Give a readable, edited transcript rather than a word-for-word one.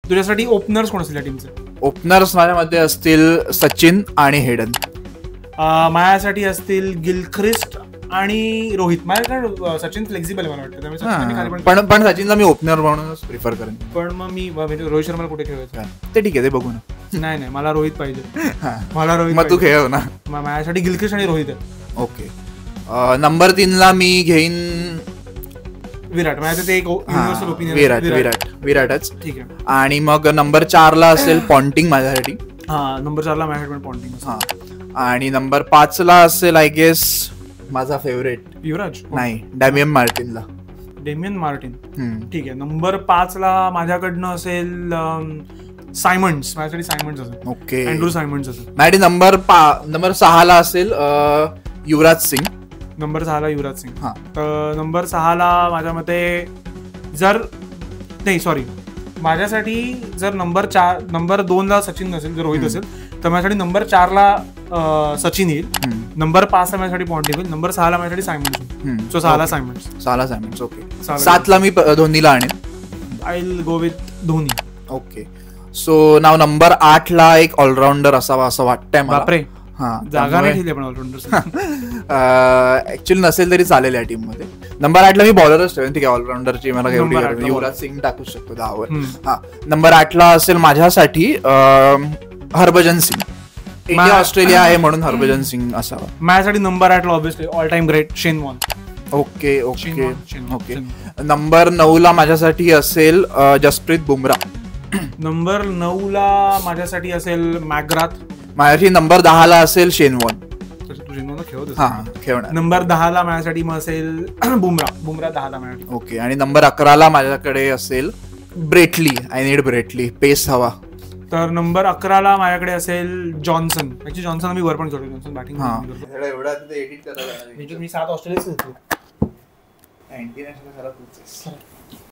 तुझ्यासाठी ओपनर्स कोण असतील या टीमचे? ओपनर्स माझ्यामध्ये असतील सचिन आणि हेडन. माझ्यासाठी असतील गिलख्रिस्ट आणि रोहित. माझ्याकडे सचिन फ्लेक्झिबल आहे मला वाटतं, त्यामुळे सचिन खाली पण सचिनला मी ओपनर म्हणूनच प्रिफर करेन. पण मग मी रोहित शर्माला कुठे खेळायचं? ते ठीक आहे, ते बघू ना. नाही मला रोहित पाहिजे. मला रोहित. मग तू खेळ ना. माझ्यासाठी गिलख्रिस्ट आणि रोहित आहे. ओके. नंबर 3ला मी घेईन विराट. माझ्या ते एक युनिव्हर्सल ओपिनियन विराटच. ठीक आहे. आणि मग नंबर 4ला असेल पॉन्टिंग माझ्यासाठी. नंबर 4ला माझ्यासाठी पण पॉन्टिंग. आणि नंबर 5ला असेल आय गेस माझा फेवरेट युवराज. नाही, डेमियन मार्टिनला. Damien Martin. ठीक आहे. नंबर 5ला माझ्याकडनं असेल सायमंड्स. माझ्यासाठी सायमंड्स असेल. ओके. अँड्रू सायमंड्स असेल. माझ्यासाठी नंबर 6ला असेल युवराज सिंग. नंबर 6ला युवराज सिंग. तर नंबर 6ला माझ्या मते माझ्यासाठी जर नंबर 2ला सचिन नसेल, जर रोहित असेल, तर माझ्यासाठी नंबर 4ला सचिन येईल. नंबर 5ला माझ्यासाठी पॉन्टिंग येईल. नंबर 6ला माझ्यासाठी सायमंड्स. सो 6ला सायमंड्स. ओके. 7ला मी धोनीला आणेन. I will go with Dhoni. Okay. So नाव नंबर 8ला एक ऑलराऊंडर असावा असं वाटतंय मला. बापरे, जागा नाही ठेवली आपण ऑलराऊंडर. ऍक्च्युअली नसेल तरी चालेल या टीम मध्ये. नंबर 8ला मी बॉलरच ठेवेन. ठीक आहे, ऑलराऊंडरची मला युवराज सिंग टाकू शकतो 10वर. नंबर 8ला असेल माझ्यासाठी हरभजन सिंग. इंडिया ऑस्ट्रेलिया आहे म्हणून हरभजन सिंग असावा. माझ्यासाठी नंबर 8ला obviously all time great Shane Warne. Okay. Number 9ला माझ्यासाठी असेल जसप्रीत बुमराह. नंबर 9ला माझ्यासाठी असेल मॅकग्राथ. माझ्यासाठी नंबर 10ला असेल शेन वॉर्न. खेळणार. नंबर 10ला माझ्यासाठी मग असेल बुमराह 10ला माझ्यासाठी. ओके. आणि नंबर 11ला माझ्याकडे असेल ब्रेटली. आय नीड ब्रेटली, पेस हवा. तर नंबर 11ला माझ्याकडे असेल जॉन्सन. ऍक्च्युली जॉन्सन मी वर पण करतो. Johnson batting. मी 7 ऑस्ट्रेलिया